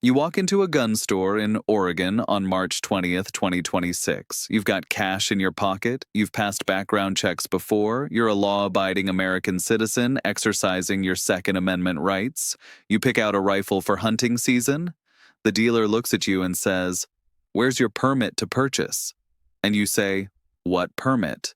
You walk into a gun store in Oregon on March 20th, 2026. You've got cash in your pocket, you've passed background checks before, you're a law-abiding American citizen exercising your Second Amendment rights. You pick out a rifle for hunting season. The dealer looks at you and says, "Where's your permit to purchase?" And you say, "What permit?"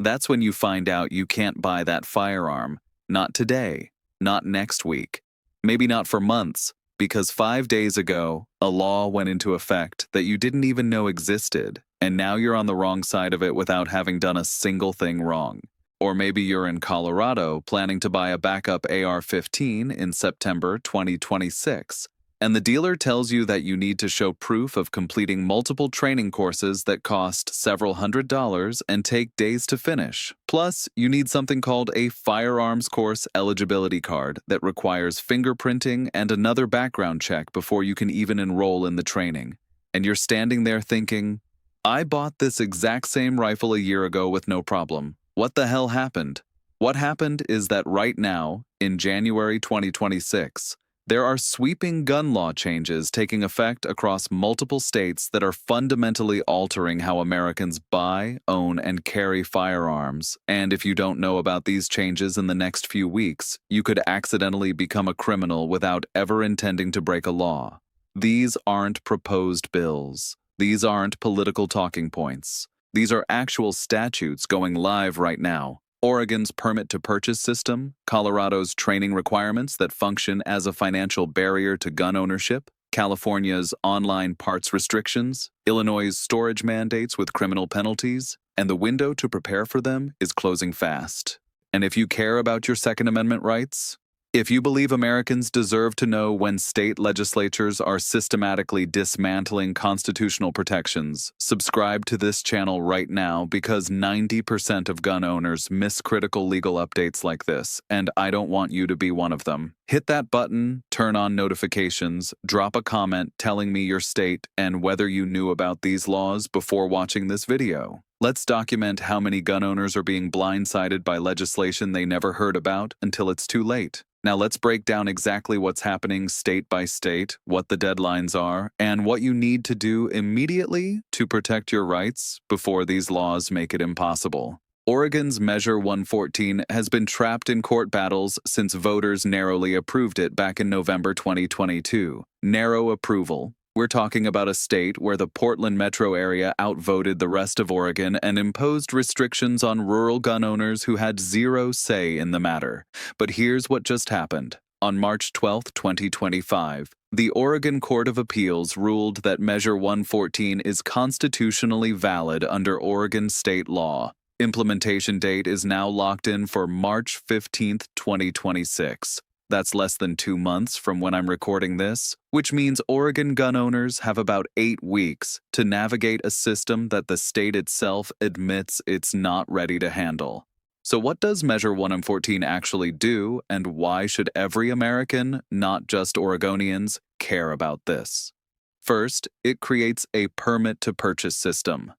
That's when you find out you can't buy that firearm. Not today, not next week, maybe not for months. Because 5 days ago, a law went into effect that you didn't even know existed, and now you're on the wrong side of it without having done a single thing wrong. Or maybe you're in Colorado planning to buy a backup AR-15 in September 2026, and the dealer tells you that you need to show proof of completing multiple training courses that cost several $100s and take days to finish. Plus, you need something called a firearms course eligibility card that requires fingerprinting and another background check before you can even enroll in the training. And you're standing there thinking, "I bought this exact same rifle a year ago with no problem. What the hell happened?" What happened is that right now, in January 2026, there are sweeping gun law changes taking effect across multiple states that are fundamentally altering how Americans buy, own, and carry firearms. And if you don't know about these changes in the next few weeks, you could accidentally become a criminal without ever intending to break a law. These aren't proposed bills. These aren't political talking points. These are actual statutes going live right now. Oregon's permit-to-purchase system, Colorado's training requirements that function as a financial barrier to gun ownership, California's online parts restrictions, Illinois' storage mandates with criminal penalties, and the window to prepare for them is closing fast. And if you care about your Second Amendment rights, if you believe Americans deserve to know when state legislatures are systematically dismantling constitutional protections, subscribe to this channel right now because 90% of gun owners miss critical legal updates like this, and I don't want you to be one of them. Hit that button, turn on notifications, drop a comment telling me your state and whether you knew about these laws before watching this video. Let's document how many gun owners are being blindsided by legislation they never heard about until it's too late. Now let's break down exactly what's happening state by state, what the deadlines are, and what you need to do immediately to protect your rights before these laws make it impossible. Oregon's Measure 114 has been trapped in court battles since voters narrowly approved it back in November 2022. Narrow approval. We're talking about a state where the Portland metro area outvoted the rest of Oregon and imposed restrictions on rural gun owners who had zero say in the matter. But here's what just happened. On March 12, 2025, the Oregon Court of Appeals ruled that Measure 114 is constitutionally valid under Oregon state law. Implementation date is now locked in for March 15, 2026. That's less than 2 months from when I'm recording this, which means Oregon gun owners have about 8 weeks to navigate a system that the state itself admits it's not ready to handle. So what does Measure 114 actually do, and why should every American, not just Oregonians, care about this? First, it creates a permit-to-purchase system.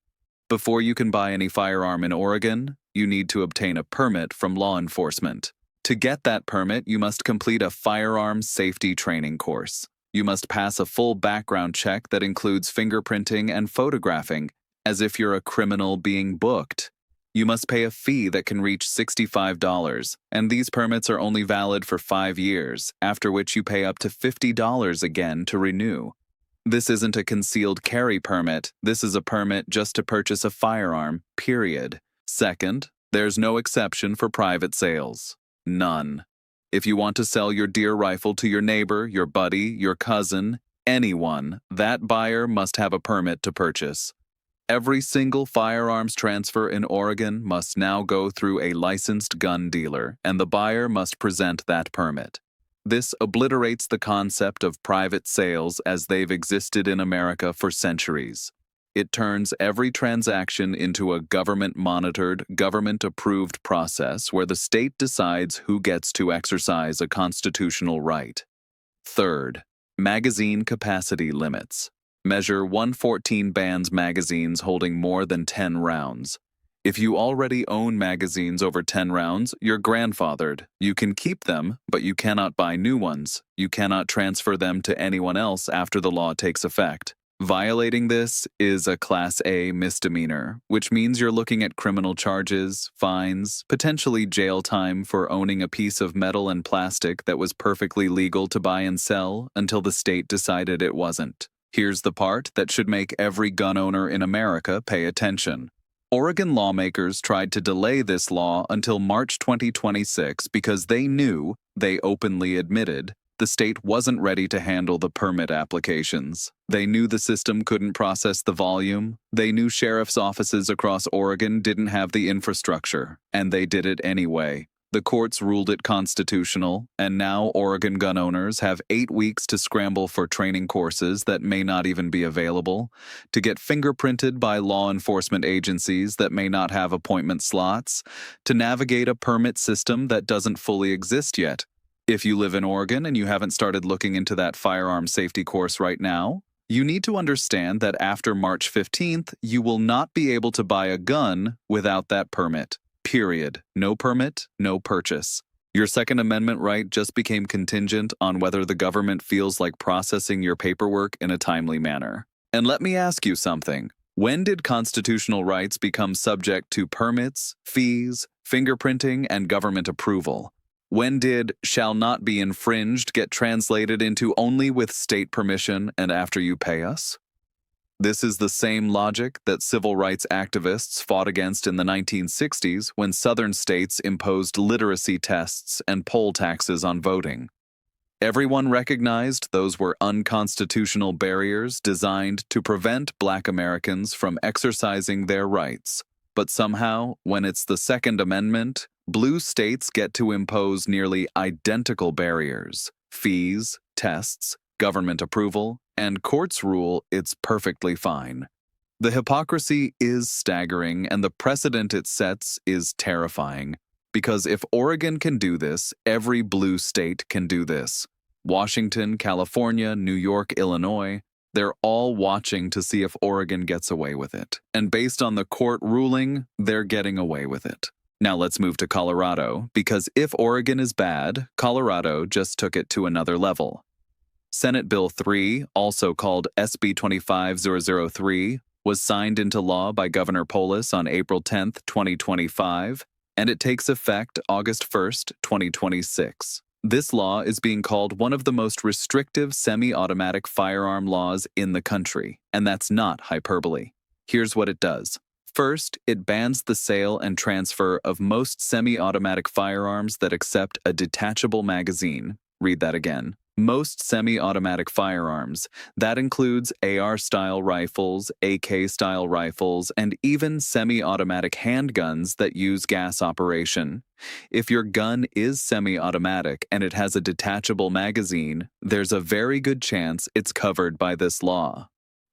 Before you can buy any firearm in Oregon, you need to obtain a permit from law enforcement. To get that permit, you must complete a firearms safety training course. You must pass a full background check that includes fingerprinting and photographing, as if you're a criminal being booked. You must pay a fee that can reach $65, and these permits are only valid for 5 years, after which you pay up to $50 again to renew. This isn't a concealed carry permit. This is a permit just to purchase a firearm, period. Second, there's no exception for private sales. None. If you want to sell your deer rifle to your neighbor, your buddy, your cousin, anyone, that buyer must have a permit to purchase. Every single firearms transfer in Oregon must now go through a licensed gun dealer, and the buyer must present that permit. This obliterates the concept of private sales as they've existed in America for centuries. It turns every transaction into a government-monitored, government-approved process where the state decides who gets to exercise a constitutional right. Third, magazine capacity limits. Measure 114 bans magazines holding more than 10 rounds. If you already own magazines over 10 rounds, you're grandfathered. You can keep them, but you cannot buy new ones. You cannot transfer them to anyone else after the law takes effect. Violating this is a Class A misdemeanor, which means you're looking at criminal charges, fines, potentially jail time for owning a piece of metal and plastic that was perfectly legal to buy and sell until the state decided it wasn't. Here's the part that should make every gun owner in America pay attention. Oregon lawmakers tried to delay this law until March 2026 because they openly admitted, the state wasn't ready to handle the permit applications. They knew the system couldn't process the volume. They knew sheriff's offices across Oregon didn't have the infrastructure, and they did it anyway. The courts ruled it constitutional, and now Oregon gun owners have 8 weeks to scramble for training courses that may not even be available, to get fingerprinted by law enforcement agencies that may not have appointment slots, to navigate a permit system that doesn't fully exist yet. If you live in Oregon and you haven't started looking into that firearm safety course right now, you need to understand that after March 15th, you will not be able to buy a gun without that permit. Period. No permit, no purchase. Your Second Amendment right just became contingent on whether the government feels like processing your paperwork in a timely manner. And let me ask you something. When did constitutional rights become subject to permits, fees, fingerprinting, and government approval? When did "shall not be infringed" get translated into only with state permission and after you pay us? This is the same logic that civil rights activists fought against in the 1960s when southern states imposed literacy tests and poll taxes on voting. Everyone recognized those were unconstitutional barriers designed to prevent Black Americans from exercising their rights. But somehow, when it's the Second Amendment, blue states get to impose nearly identical barriers, fees, tests, government approval, and courts rule it's perfectly fine. The hypocrisy is staggering, and the precedent it sets is terrifying. Because if Oregon can do this, every blue state can do this. Washington, California, New York, Illinois, they're all watching to see if Oregon gets away with it. And based on the court ruling, they're getting away with it. Now let's move to Colorado, because if Oregon is bad, Colorado just took it to another level. Senate Bill 3, also called SB 25003, was signed into law by Governor Polis on April 10, 2025, and it takes effect August 1, 2026. This law is being called one of the most restrictive semi-automatic firearm laws in the country, and that's not hyperbole. Here's what it does. First, it bans the sale and transfer of most semi-automatic firearms that accept a detachable magazine. Read that again. Most semi-automatic firearms. That includes AR-style rifles, AK-style rifles, and even semi-automatic handguns that use gas operation. If your gun is semi-automatic and it has a detachable magazine, there's a very good chance it's covered by this law.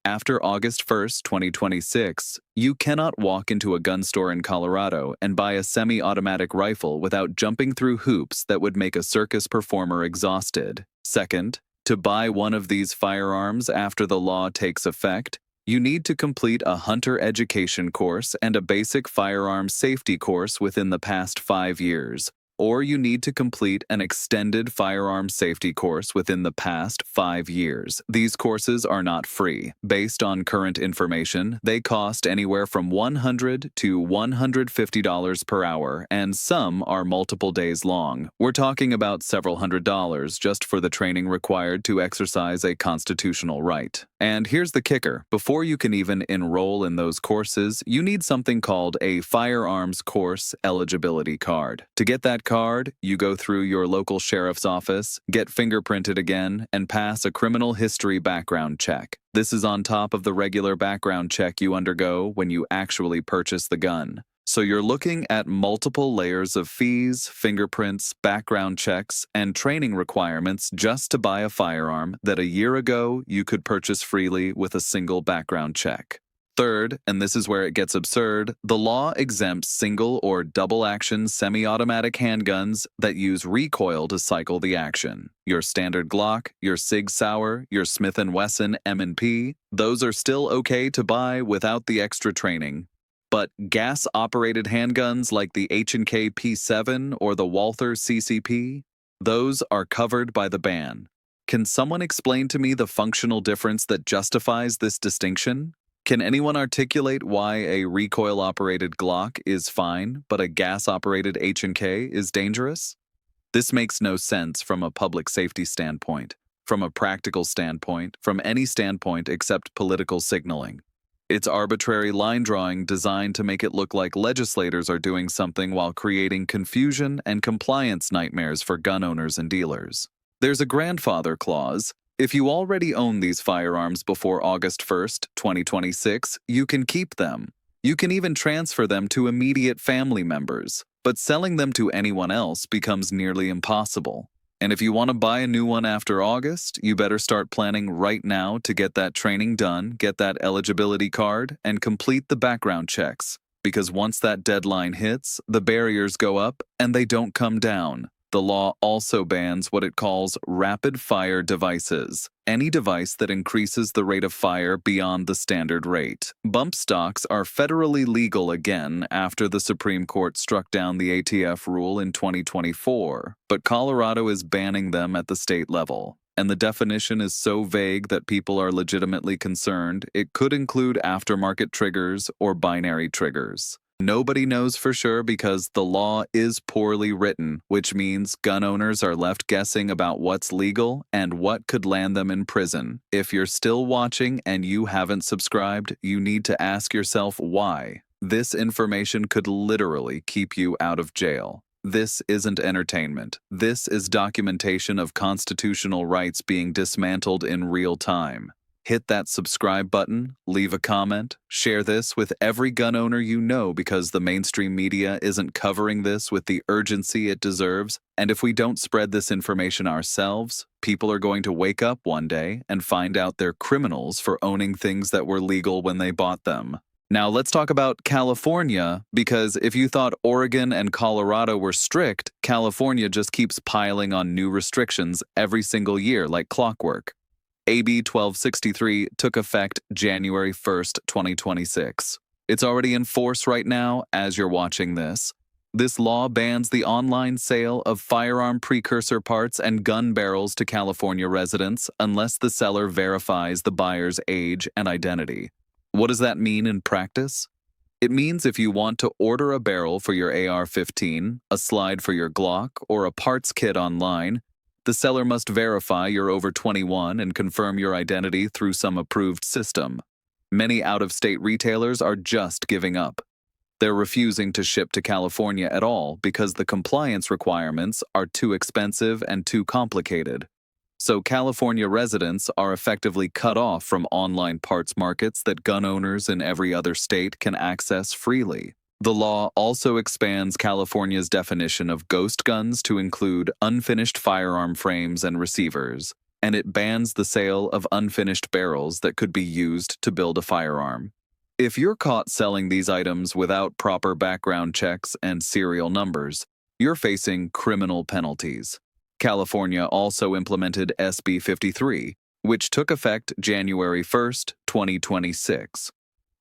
After August 1, 2026, you cannot walk into a gun store in Colorado and buy a semi-automatic rifle without jumping through hoops that would make a circus performer exhausted. Second, to buy one of these firearms after the law takes effect, you need to complete a hunter education course and a basic firearm safety course within the past 5 years. Or you need to complete an extended firearm safety course within the past 5 years. These courses are not free. Based on current information, they cost anywhere from $100 to $150 per hour, and some are multiple days long. We're talking about several $100s just for the training required to exercise a constitutional right. And here's the kicker. Before you can even enroll in those courses, you need something called a firearms course eligibility card. To get that card, you go through your local sheriff's office, get fingerprinted again, and pass a criminal history background check. This is on top of the regular background check you undergo when you actually purchase the gun. So you're looking at multiple layers of fees, fingerprints, background checks, and training requirements just to buy a firearm that a year ago you could purchase freely with a single background check. Third, and this is where it gets absurd, the law exempts single or double-action semi-automatic handguns that use recoil to cycle the action. Your standard Glock, your Sig Sauer, your Smith & Wesson M&P, those are still okay to buy without the extra training. But gas-operated handguns like the H&K P7 or the Walther CCP, those are covered by the ban. Can someone explain to me the functional difference that justifies this distinction? Can anyone articulate why a recoil-operated Glock is fine, but a gas-operated H&K is dangerous? This makes no sense from a public safety standpoint, from a practical standpoint, from any standpoint except political signaling. It's arbitrary line drawing designed to make it look like legislators are doing something while creating confusion and compliance nightmares for gun owners and dealers. There's a grandfather clause. If you already own these firearms before August 1st, 2026, you can keep them. You can even transfer them to immediate family members, but selling them to anyone else becomes nearly impossible. And if you want to buy a new one after August, you better start planning right now to get that training done, get that eligibility card, and complete the background checks. Because once that deadline hits, the barriers go up and they don't come down. The law also bans what it calls rapid-fire devices, any device that increases the rate of fire beyond the standard rate. Bump stocks are federally legal again after the Supreme Court struck down the ATF rule in 2024, but Colorado is banning them at the state level. And the definition is so vague that people are legitimately concerned it could include aftermarket triggers or binary triggers. Nobody knows for sure because the law is poorly written, which means gun owners are left guessing about what's legal and what could land them in prison. If you're still watching and you haven't subscribed, you need to ask yourself why. This information could literally keep you out of jail. This isn't entertainment. This is documentation of constitutional rights being dismantled in real time. Hit that subscribe button, leave a comment, share this with every gun owner you know because the mainstream media isn't covering this with the urgency it deserves, and if we don't spread this information ourselves, people are going to wake up one day and find out they're criminals for owning things that were legal when they bought them. Now let's talk about California, because if you thought Oregon and Colorado were strict, California just keeps piling on new restrictions every single year like clockwork. AB 1263 took effect January 1st, 2026. It's already in force right now as you're watching this. This law bans the online sale of firearm precursor parts and gun barrels to California residents unless the seller verifies the buyer's age and identity. What does that mean in practice? It means if you want to order a barrel for your AR-15, a slide for your Glock, or a parts kit online, the seller must verify you're over 21 and confirm your identity through some approved system. Many out-of-state retailers are just giving up. They're refusing to ship to California at all because the compliance requirements are too expensive and too complicated. So California residents are effectively cut off from online parts markets that gun owners in every other state can access freely. The law also expands California's definition of ghost guns to include unfinished firearm frames and receivers, and it bans the sale of unfinished barrels that could be used to build a firearm. If you're caught selling these items without proper background checks and serial numbers, you're facing criminal penalties. California also implemented SB 53, which took effect January 1st, 2026.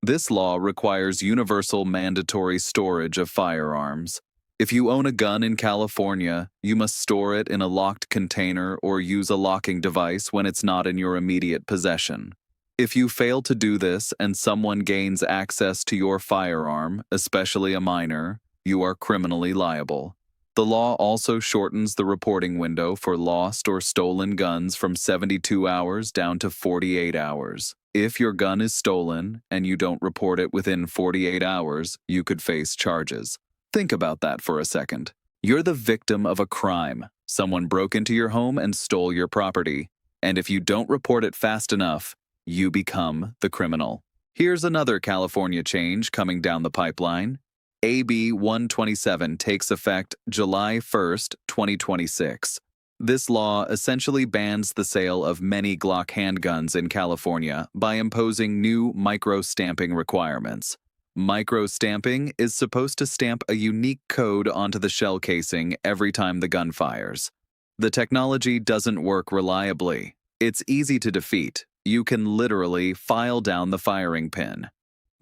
This law requires universal mandatory storage of firearms. If you own a gun in California, you must store it in a locked container or use a locking device when it's not in your immediate possession. If you fail to do this and someone gains access to your firearm, especially a minor, you are criminally liable. The law also shortens the reporting window for lost or stolen guns from 72 hours down to 48 hours. If your gun is stolen and you don't report it within 48 hours, you could face charges. Think about that for a second. You're the victim of a crime. Someone broke into your home and stole your property. And if you don't report it fast enough, you become the criminal. Here's another California change coming down the pipeline. AB 127 takes effect July 1st, 2026. This law essentially bans the sale of many Glock handguns in California by imposing new micro-stamping requirements. Micro-stamping is supposed to stamp a unique code onto the shell casing every time the gun fires. The technology doesn't work reliably. It's easy to defeat. You can literally file down the firing pin.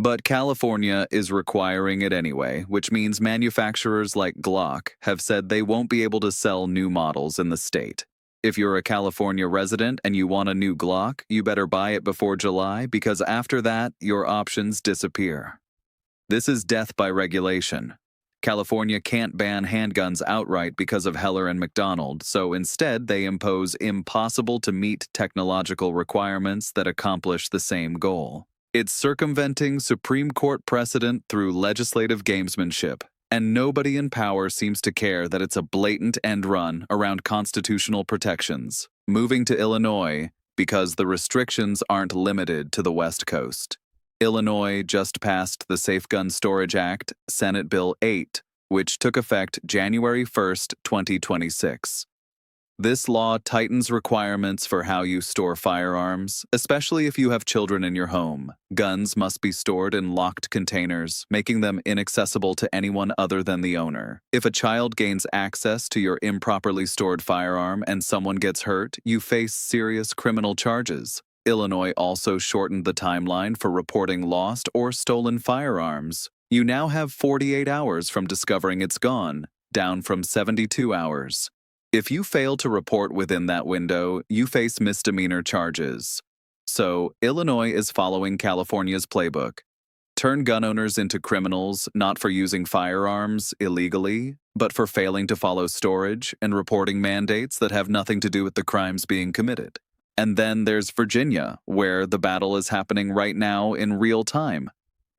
But California is requiring it anyway, which means manufacturers like Glock have said they won't be able to sell new models in the state. If you're a California resident and you want a new Glock, you better buy it before July because after that, your options disappear. This is death by regulation. California can't ban handguns outright because of Heller and McDonald, so instead they impose impossible-to-meet technological requirements that accomplish the same goal. It's circumventing Supreme Court precedent through legislative gamesmanship, and nobody in power seems to care that it's a blatant end run around constitutional protections. Moving to Illinois, because the restrictions aren't limited to the West Coast. Illinois just passed the Safe Gun Storage Act, Senate Bill 8, which took effect January 1, 2026. This law tightens requirements for how you store firearms, especially if you have children in your home. Guns must be stored in locked containers, making them inaccessible to anyone other than the owner. If a child gains access to your improperly stored firearm and someone gets hurt, you face serious criminal charges. Illinois also shortened the timeline for reporting lost or stolen firearms. You now have 48 hours from discovering it's gone, down from 72 hours. If you fail to report within that window, you face misdemeanor charges. So, Illinois is following California's playbook. Turn gun owners into criminals not for using firearms illegally, but for failing to follow storage and reporting mandates that have nothing to do with the crimes being committed. And then there's Virginia, where the battle is happening right now in real time.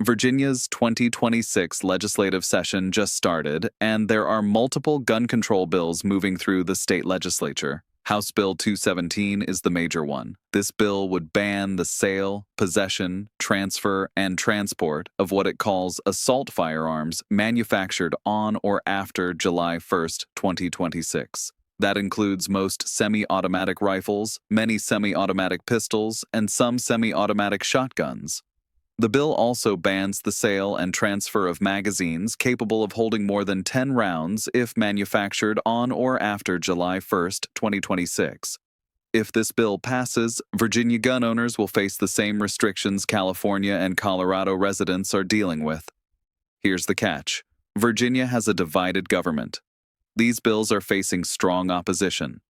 Virginia's 2026 legislative session just started, and there are multiple gun control bills moving through the state legislature. House Bill 217 is the major one. This bill would ban the sale, possession, transfer, and transport of what it calls assault firearms manufactured on or after July 1, 2026. That includes most semi-automatic rifles, many semi-automatic pistols, and some semi-automatic shotguns. The bill also bans the sale and transfer of magazines capable of holding more than 10 rounds if manufactured on or after July 1, 2026. If this bill passes, Virginia gun owners will face the same restrictions California and Colorado residents are dealing with. Here's the catch. Virginia has a divided government. These bills are facing strong opposition.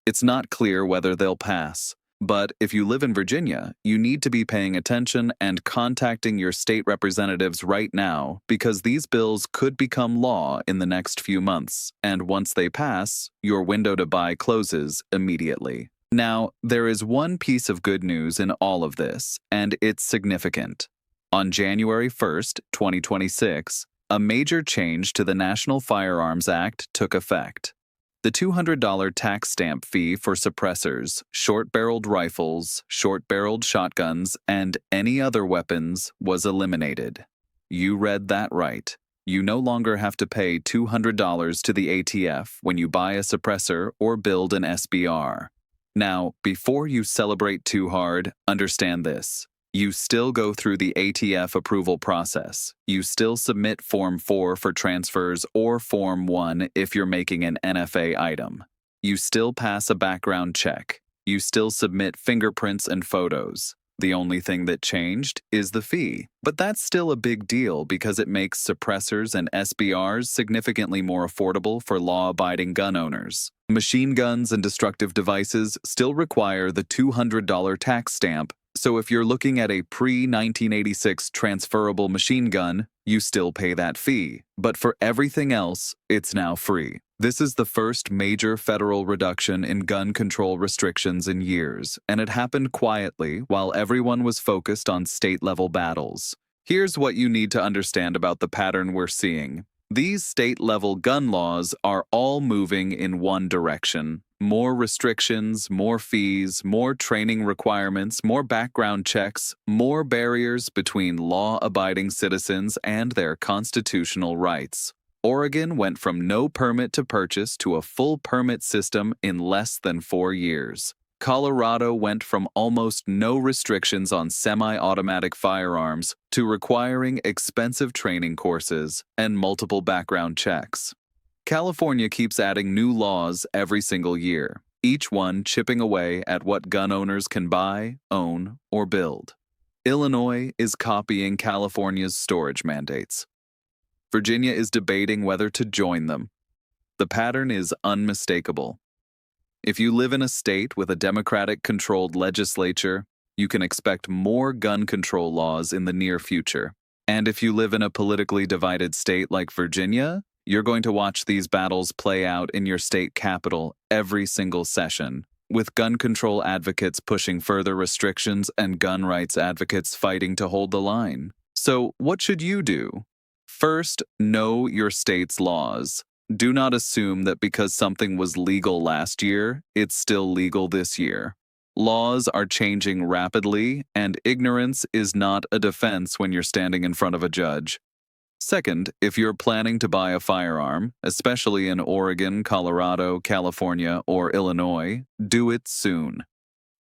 It's not clear whether they'll pass. But if you live in Virginia, you need to be paying attention and contacting your state representatives right now because these bills could become law in the next few months, and once they pass, your window to buy closes immediately. Now, there is one piece of good news in all of this, and it's significant. On January 1st, 2026, a major change to the National Firearms Act took effect. The $200 tax stamp fee for suppressors, short-barreled rifles, short-barreled shotguns, and any other weapons was eliminated. You read that right. You no longer have to pay $200 to the ATF when you buy a suppressor or build an SBR. Now, before you celebrate too hard, understand this. You still go through the ATF approval process. You still submit Form 4 for transfers or Form 1 if you're making an NFA item. You still pass a background check. You still submit fingerprints and photos. The only thing that changed is the fee. But that's still a big deal because it makes suppressors and SBRs significantly more affordable for law-abiding gun owners. Machine guns and destructive devices still require the $200 tax stamp. So if you're looking at a pre-1986 transferable machine gun, you still pay that fee. But for everything else, it's now free. This is the first major federal reduction in gun control restrictions in years, and it happened quietly while everyone was focused on state-level battles. Here's what you need to understand about the pattern we're seeing. These state-level gun laws are all moving in one direction. More restrictions, more fees, more training requirements, more background checks, more barriers between law-abiding citizens and their constitutional rights. Oregon went from no permit to purchase to a full permit system in less than 4 years. Colorado went from almost no restrictions on semi-automatic firearms to requiring expensive training courses and multiple background checks. California keeps adding new laws every single year, each one chipping away at what gun owners can buy, own, or build. Illinois is copying California's storage mandates. Virginia is debating whether to join them. The pattern is unmistakable. If you live in a state with a Democratic-controlled legislature, you can expect more gun control laws in the near future. And if you live in a politically divided state like Virginia, you're going to watch these battles play out in your state capital every single session, with gun control advocates pushing further restrictions and gun rights advocates fighting to hold the line. So, what should you do? First, know your state's laws. Do not assume that because something was legal last year, it's still legal this year. Laws are changing rapidly, and ignorance is not a defense when you're standing in front of a judge. Second, if you're planning to buy a firearm, especially in Oregon, Colorado, California, or Illinois, do it soon.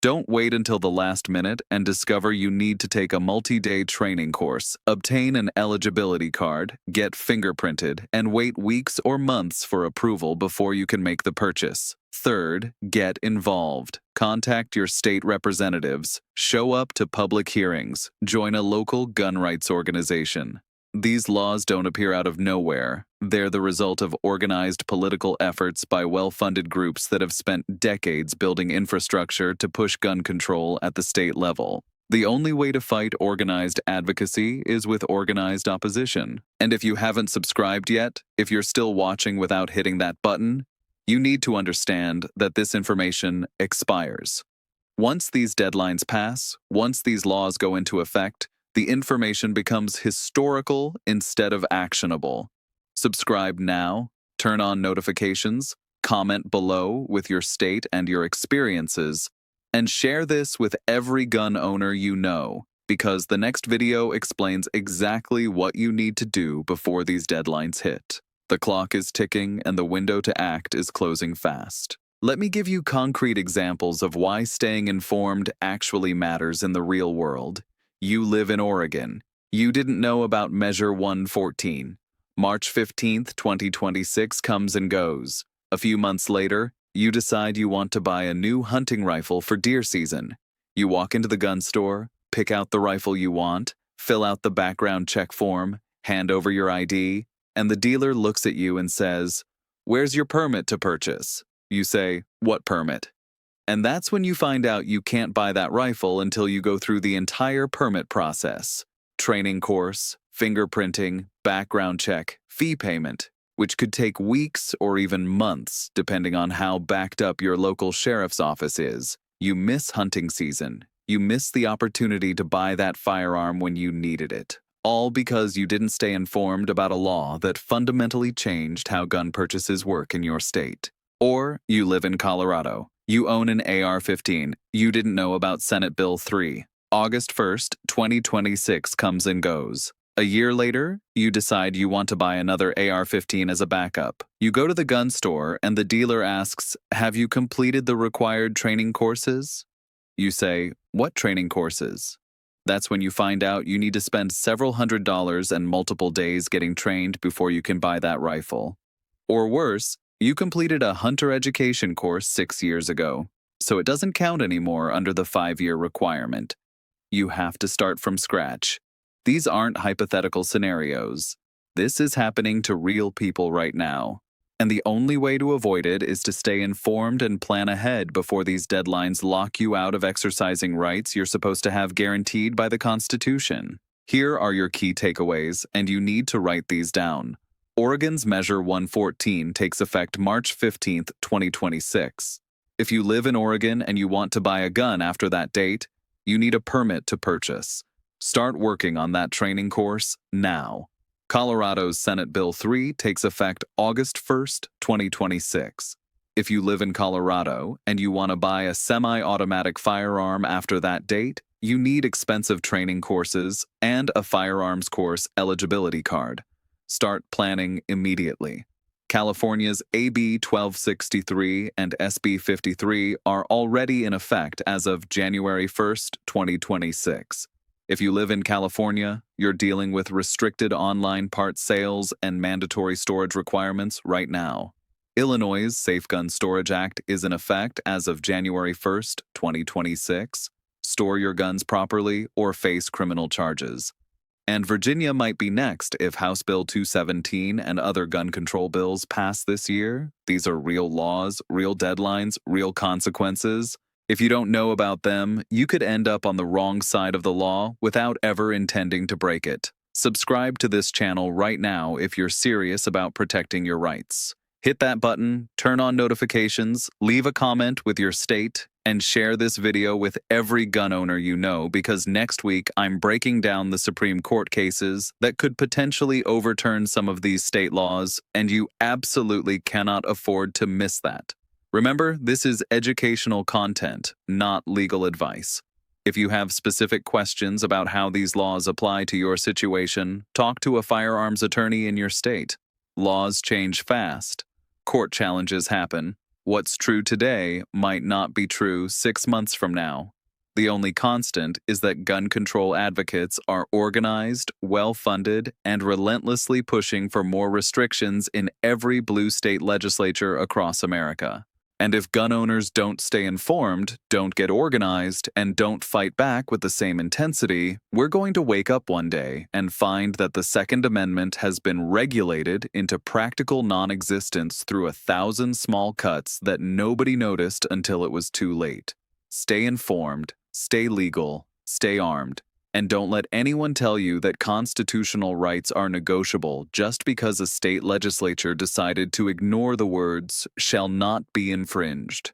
Don't wait until the last minute and discover you need to take a multi-day training course, obtain an eligibility card, get fingerprinted, and wait weeks or months for approval before you can make the purchase. Third, get involved. Contact your state representatives, show up to public hearings, join a local gun rights organization. These laws don't appear out of nowhere. They're the result of organized political efforts by well-funded groups that have spent decades building infrastructure to push gun control at the state level. The only way to fight organized advocacy is with organized opposition. And if you haven't subscribed yet, if you're still watching without hitting that button, you need to understand that this information expires. Once these deadlines pass, once these laws go into effect, the information becomes historical instead of actionable. Subscribe now, turn on notifications, comment below with your state and your experiences, and share this with every gun owner you know, because the next video explains exactly what you need to do before these deadlines hit. The clock is ticking and the window to act is closing fast. Let me give you concrete examples of why staying informed actually matters in the real world. You live in Oregon. You didn't know about Measure 114. March 15th, 2026 comes and goes. A few months later, you decide you want to buy a new hunting rifle for deer season. You walk into the gun store, pick out the rifle you want, fill out the background check form, hand over your ID, and the dealer looks at you and says, "Where's your permit to purchase?" You say, "What permit?" And that's when you find out you can't buy that rifle until you go through the entire permit process. Training course, fingerprinting, background check, fee payment, which could take weeks or even months depending on how backed up your local sheriff's office is. You miss hunting season. You miss the opportunity to buy that firearm when you needed it. All because you didn't stay informed about a law that fundamentally changed how gun purchases work in your state. Or you live in Colorado. You own an AR-15. You didn't know about Senate Bill 3. August 1st, 2026 comes and goes. A year later, you decide you want to buy another AR-15 as a backup. You go to the gun store and the dealer asks, "Have you completed the required training courses?" You say, "What training courses?" That's when you find out you need to spend several $100s and multiple days getting trained before you can buy that rifle. Or worse, you completed a hunter education course 6 years ago, so it doesn't count anymore under the 5-year requirement. You have to start from scratch. These aren't hypothetical scenarios. This is happening to real people right now. And the only way to avoid it is to stay informed and plan ahead before these deadlines lock you out of exercising rights you're supposed to have guaranteed by the Constitution. Here are your key takeaways, and you need to write these down. Oregon's Measure 114 takes effect March 15th, 2026. If you live in Oregon and you want to buy a gun after that date, you need a permit to purchase. Start working on that training course now. Colorado's Senate Bill 3 takes effect August 1st, 2026. If you live in Colorado and you want to buy a semi-automatic firearm after that date, you need expensive training courses and a firearms course eligibility card. Start planning immediately. California's AB 1263 and SB 53 are already in effect as of January 1st, 2026. If you live in California, you're dealing with restricted online part sales and mandatory storage requirements right now. Illinois' Safe Gun Storage Act is in effect as of January 1st, 2026. store your guns properly, or face criminal charges. And Virginia might be next if House Bill 217 and other gun control bills pass this year. These are real laws, real deadlines, real consequences. If you don't know about them, you could end up on the wrong side of the law without ever intending to break it. Subscribe to this channel right now if you're serious about protecting your rights. Hit that button, turn on notifications, leave a comment with your state, and share this video with every gun owner you know, because next week I'm breaking down the Supreme Court cases that could potentially overturn some of these state laws, and you absolutely cannot afford to miss that. Remember, this is educational content, not legal advice. If you have specific questions about how these laws apply to your situation, talk to a firearms attorney in your state. Laws change fast. Court challenges happen. What's true today might not be true 6 months from now. The only constant is that gun control advocates are organized, well-funded, and relentlessly pushing for more restrictions in every blue state legislature across America. And if gun owners don't stay informed, don't get organized, and don't fight back with the same intensity, we're going to wake up one day and find that the Second Amendment has been regulated into practical non-existence through 1,000 small cuts that nobody noticed until it was too late. Stay informed, stay legal, stay armed, and don't let anyone tell you that constitutional rights are negotiable just because a state legislature decided to ignore the words "shall not be infringed."